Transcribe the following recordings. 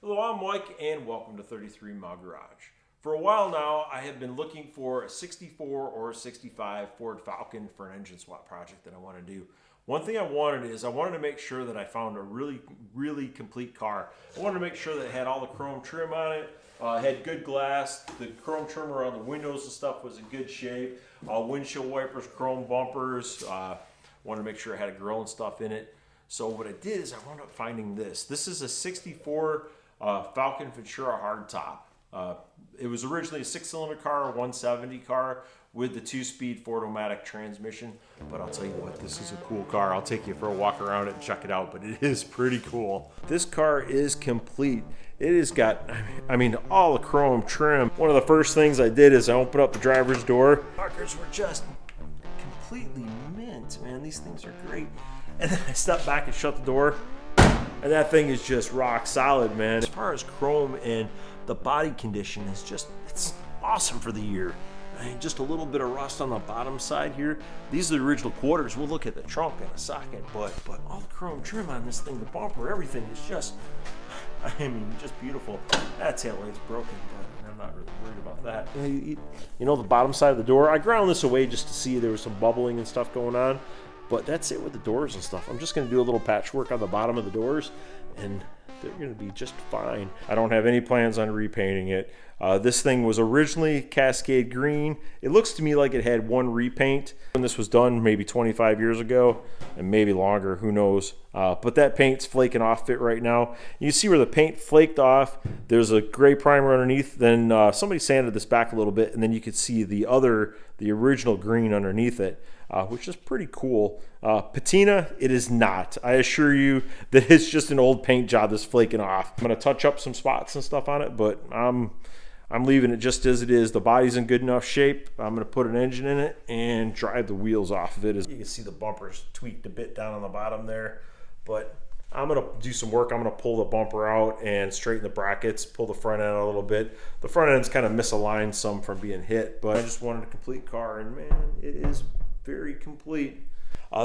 Hello, I'm Mike and welcome to 33 Mile Garage. For a while now, I have been looking for a 64 or 65 Ford Falcon for an engine swap project that I want to do. One thing I wanted to make sure that I found a really complete car. I wanted to make sure that it had all the chrome trim on it, had good glass, the chrome trim around the windows and stuff was in good shape, windshield wipers, chrome bumpers, wanted to make sure it had a grill and stuff in it. So what I did is I wound up finding this. This is a 64 Falcon Futura hardtop. It was originally a 6-cylinder car, a 170 car with the 2-speed Ford-O-Matic transmission. But I'll tell you what, this is a cool car. I'll take you for a walk around it and check it out, but it is pretty cool. This car is complete. It has got, all the chrome trim. One of the first things I did is I opened up the driver's door. Markers were just completely mint, man. These things are great. And then I stepped back and shut the door. And that thing is just rock solid, man. As far as chrome and the body condition is just, it's awesome for the year. Just a little bit of rust on the bottom side here. These are the original quarters. We'll look at the trunk in a second, but all the chrome trim on this thing, the bumper, everything is just, just beautiful. That taillight's broken, but I'm not really worried about that. You know, the bottom side of the door, I ground this away just to see there was some bubbling and stuff going on. But that's it with the doors and stuff. I'm just going to do a little patchwork on the bottom of the doors, and they're going to be just fine. I don't have any plans on repainting it. This thing was originally Cascade Green. It looks to me like it had one repaint when this was done, maybe 25 years ago, and maybe longer, who knows. But that paint's flaking off it right now. You see where the paint flaked off. There's a gray primer underneath. Then somebody sanded this back a little bit, and then you could see the original green underneath it. Which is pretty cool. Patina, it is not. I assure you that it's just an old paint job that's flaking off. I'm going to touch up some spots and stuff on it, but I'm leaving it just as it is. The body's in good enough shape. I'm going to put an engine in it and drive the wheels off of it. You can see the bumpers tweaked a bit down on the bottom there, but I'm going to do some work. I'm going to pull the bumper out and straighten the brackets, pull the front end out a little bit. The front end's kind of misaligned some from being hit, but I just wanted a complete car, and man, it is very complete.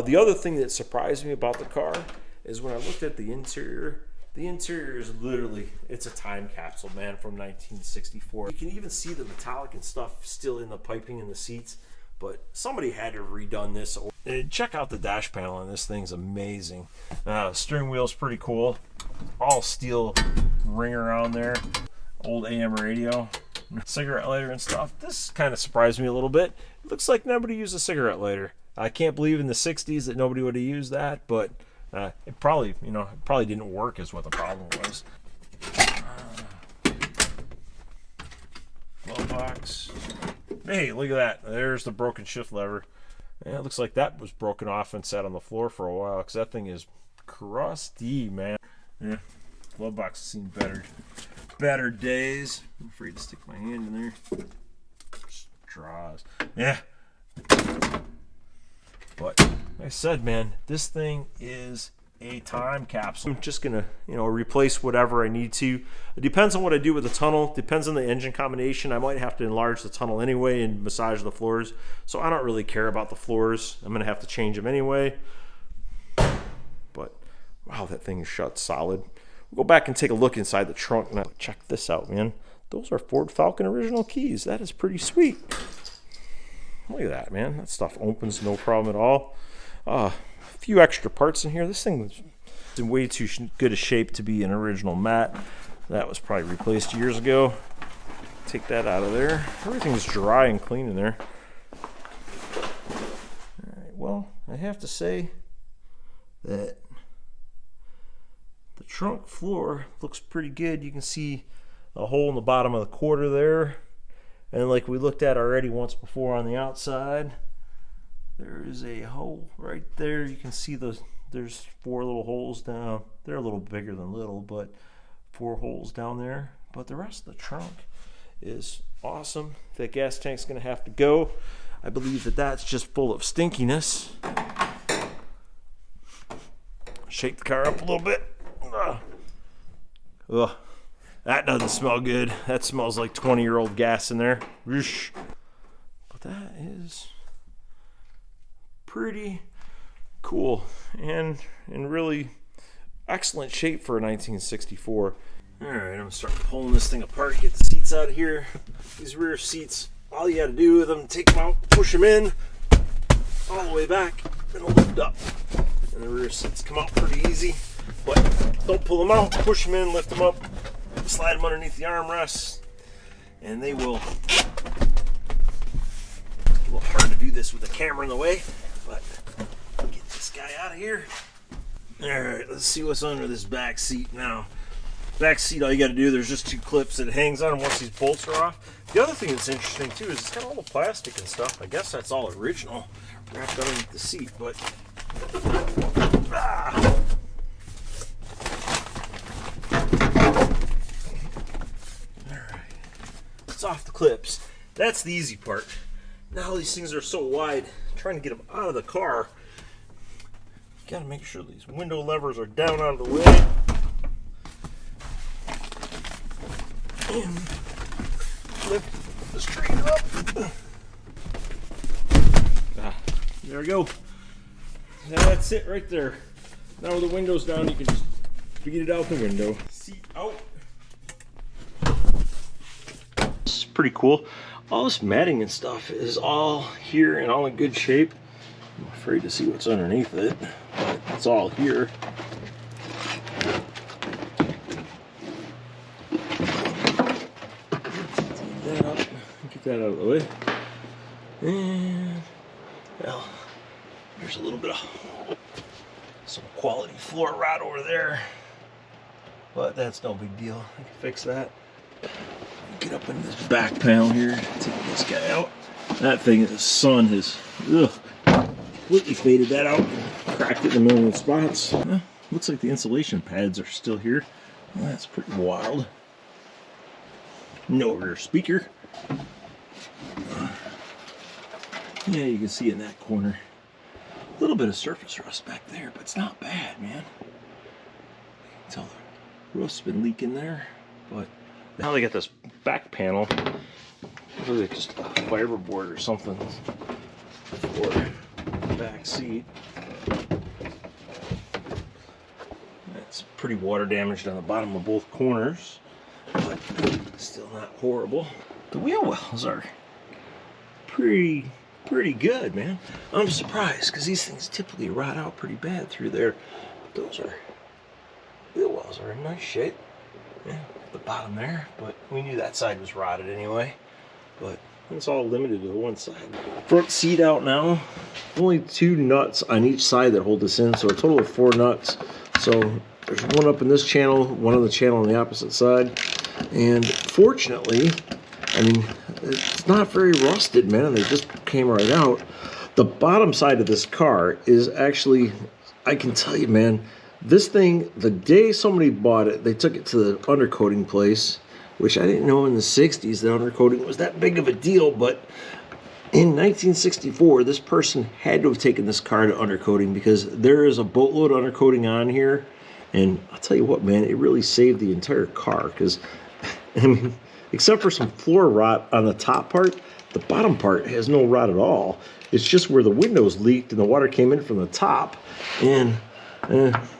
The other thing that surprised me about the car is when I looked at the interior is literally, it's a time capsule, man, from 1964. You can even see the metallic and stuff still in the piping and the seats, but somebody had to have redone this. Check out the dash panel on this thing's amazing. Steering wheel's pretty cool. All steel ring around there. Old AM radio. Cigarette lighter and stuff. This kind of surprised me a little bit. It looks like nobody used a cigarette lighter. I can't believe in the 60s that nobody would have used that, but it probably didn't work is what the problem was. Glove box. Hey, look at that. There's the broken shift lever. Yeah, it looks like that was broken off and sat on the floor for a while because that thing is crusty, man. Yeah, glove box has seen better days. I'm afraid to stick my hand in there. Straws. Yeah. But like I said, man, this thing is a time capsule. I'm just gonna, replace whatever I need to. It depends on what I do with the tunnel. Depends on the engine combination. I might have to enlarge the tunnel anyway and massage the floors. So I don't really care about the floors. I'm gonna have to change them anyway. But wow, that thing is shut solid. We'll go back and take a look inside the trunk. Now, check this out, man. Those are Ford Falcon original keys. That is pretty sweet. Look at that, man. That stuff opens no problem at all. A few extra parts in here. This thing was in way too good a shape to be an original mat. That was probably replaced years ago. Take that out of there. Everything's dry and clean in there. All right, well, I have to say that the trunk floor looks pretty good. You can see a hole in the bottom of the quarter there. And like we looked at already once before on the outside, there is a hole right there. You can see there's 4 little holes down. They're a little bigger than little, but 4 holes down there. But the rest of the trunk is awesome. That gas tank's going to have to go. I believe that that's just full of stinkiness. Shake the car up a little bit. Ugh. That doesn't smell good. That smells like 20-year-old gas in there. Whoosh. But that is pretty cool and in really excellent shape for a 1964. All right, gonna start pulling this thing apart, get the seats out of here. These rear seats, all you gotta do with them, take them out, push them in, all the way back, and they'll lift up. And the rear seats come out pretty easy, but don't pull them out, push them in, lift them up, slide them underneath the armrests, and they will. A little hard to do this with the camera in the way, but get this guy out of here. All right, let's see what's under this back seat now. Back seat, all you got to do, there's just 2 clips that it hangs on once these bolts are off. The other thing that's interesting too is it's got all the plastic and stuff. I guess that's all original wrapped underneath the seat, but all right, it's off the clips. That's the easy part. Now these things are so wide, trying to get them out of the car, you got to make sure these window levers are down out of the way. And lift the screen up. There we go. That's it right there. Now with the windows down, you can just get it out the window. Seat out. This is pretty cool. All this matting and stuff is all here and all in good shape. I'm afraid to see what's underneath it, but it's all here. Get that out of the way. And, well, there's a little bit of some quality floor rot over there, but that's no big deal. I can fix that. Get up into this back panel here, take this guy out. That thing, the sun has completely faded that out, cracked it in a million spots. Looks like the insulation pads are still here. Well, that's pretty wild. No rear speaker. Yeah, you can see in that corner a little bit of surface rust back there, but it's not bad, man. You can tell the rust's been leaking there, but now they got this back panel. Looks like just a fiberboard or something for the back seat. That's pretty water damaged on the bottom of both corners, but still not horrible. The wheel wells are pretty good, man. I'm surprised because these things typically rot out pretty bad through there. But those wheel wells are in nice shape. Yeah, the bottom there, but we knew that side was rotted anyway. But it's all limited to the one side. Front seat out now. Only 2 nuts on each side that hold this in, so a total of 4 nuts. So there's one up in this channel, one on the channel on the opposite side. And fortunately, I mean, it's not very rusted, man. They just came right out. The bottom side of this car is actually, I can tell you, man, this thing, the day somebody bought it, they took it to the undercoating place, which I didn't know in the 60s that undercoating was that big of a deal, but in 1964, this person had to have taken this car to undercoating because there is a boatload of undercoating on here. And I'll tell you what, man, it really saved the entire car because, I mean, except for some floor rot on the top part, the bottom part has no rot at all. It's just where the windows leaked and the water came in from the top, and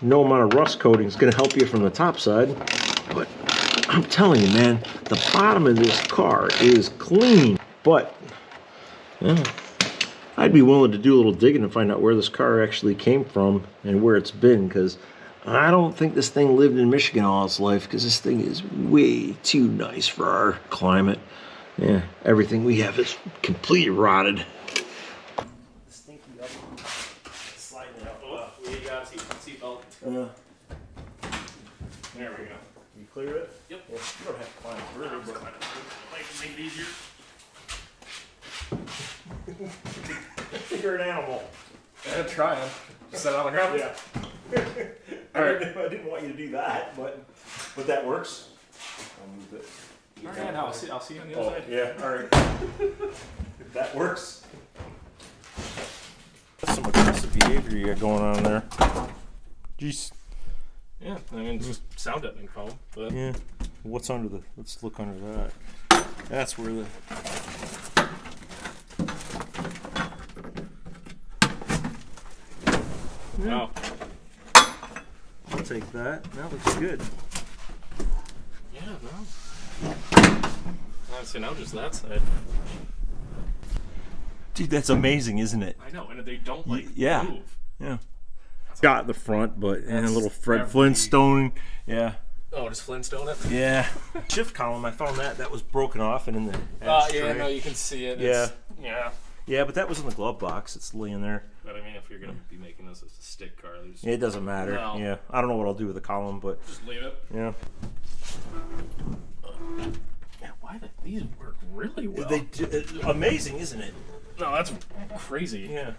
no amount of rust coating is going to help you from the top side. But I'm telling you, man, the bottom of this car is clean. But I'd be willing to do a little digging to find out where this car actually came from and where it's been, because I don't think this thing lived in Michigan all its life, because this thing is way too nice for our climate. Yeah, everything we have is completely rotted. Stinky up. Sliding it up. Oh, we got seat belt. There we go. You clear it? Yep. Yeah, you don't have to climb through it, but Make it easier. you're an animal. Yeah, trying. Set it on the ground. Yeah. All right. I didn't want you to do that, but that works. I'll move it. All right, now I'll see you on the other side. Yeah. All right. If that works. That's some aggressive behavior you got going on there. Jeez. Yeah, I mean, it's just sound deadening foam. But Yeah. What's under the? Let's look under that. That's where the. wow. I'll take that. That looks good. Yeah, So now just that side. Dude, that's amazing, isn't it? I know, and they don't like Yeah. move. Yeah. Got the front, but and a That's little Fred every- Flintstone. Yeah. Oh, just Flintstone it? Yeah. Shift column, I found that was broken off and in the Yeah, ashtray. no, you can see it. Yeah. Yeah. Yeah, but that was in the glove box. It's laying there. But I mean, if you're going to be making this as a stick car, there's... It doesn't matter. No. Yeah. I don't know what I'll do with the column, but Just leave it. yeah. Man, these work really well. Amazing, isn't it? No, that's crazy. Yeah.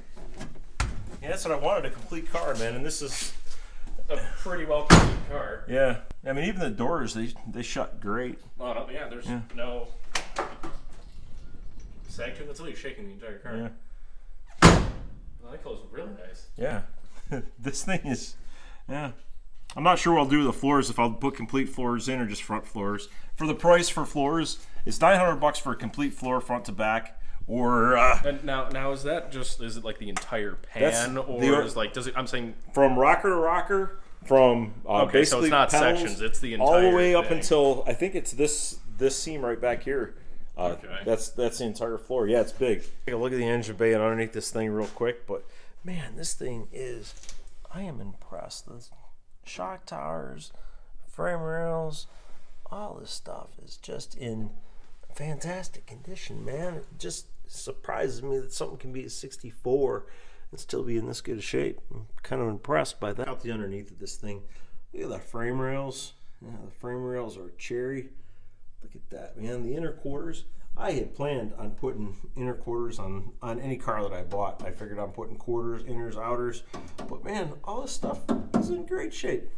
Yeah, that's what I wanted, a complete car, man. And this is A pretty well complete car. yeah. I mean, even the doors, they shut great. Oh, no, yeah, there's no sag to it. That's really shaking the entire car. Yeah. Well, that closed really nice. Yeah. This thing is, yeah. I'm not sure what I'll do with the floors, if I'll put complete floors in or just front floors. For the price for floors, it's $900 for a complete floor front to back, or And now is that is it like the entire pan, or is like I'm saying from rocker to rocker, from okay, so basically it's not pedals sections, it's the entire all the way up thing. until I think it's this seam right back here. Okay. That's the entire floor. Yeah, it's big. Take a look at the engine bay and underneath this thing real quick, but man, this thing is, I am impressed. The shock towers, frame rails, all this stuff is just in fantastic condition, man. It just surprises me that something can be a 64 and still be in this good a shape. I'm kind of impressed by that. Out the underneath of this thing, look at the frame rails. Yeah, the frame rails are cherry. Look at that, man. The inner quarters, I had planned on putting inner quarters on any car that I bought. I figured on putting quarters, inners, outers. But man, all this stuff is in great shape.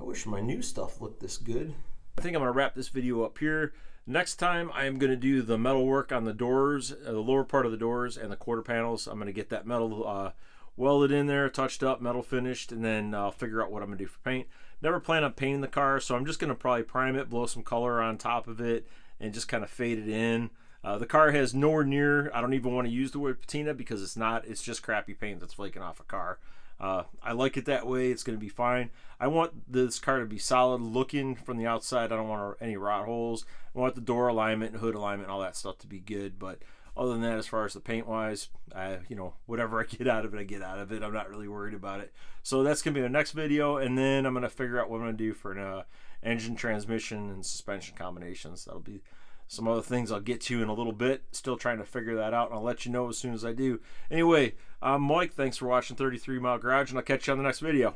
I wish my new stuff looked this good. I think I'm going to wrap this video up here. Next time, I am going to do the metal work on the doors, the lower part of the doors and the quarter panels. I'm going to get that metal welded in there, touched up, metal finished, and then I'll figure out what I'm going to do for paint. Never plan on painting the car, so I'm just going to probably prime it, blow some color on top of it, and just kind of fade it in. The car has nowhere near, I don't even want to use the word patina because it's not, it's just crappy paint that's flaking off a car. I like it that way. It's going to be fine. I want this car to be solid looking from the outside. I don't want any rot holes. I want the door alignment and hood alignment and all that stuff to be good. But other than that, as far as the paint wise, whatever I get out of it, I get out of it. I'm not really worried about it. So that's going to be the next video. And then I'm going to figure out what I'm going to do for an engine, transmission, and suspension combinations. That'll be some other things I'll get to in a little bit. Still trying to figure that out, and I'll let you know as soon as I do. Anyway, I'm Mike. Thanks for watching 33 Mile Garage, and I'll catch you on the next video.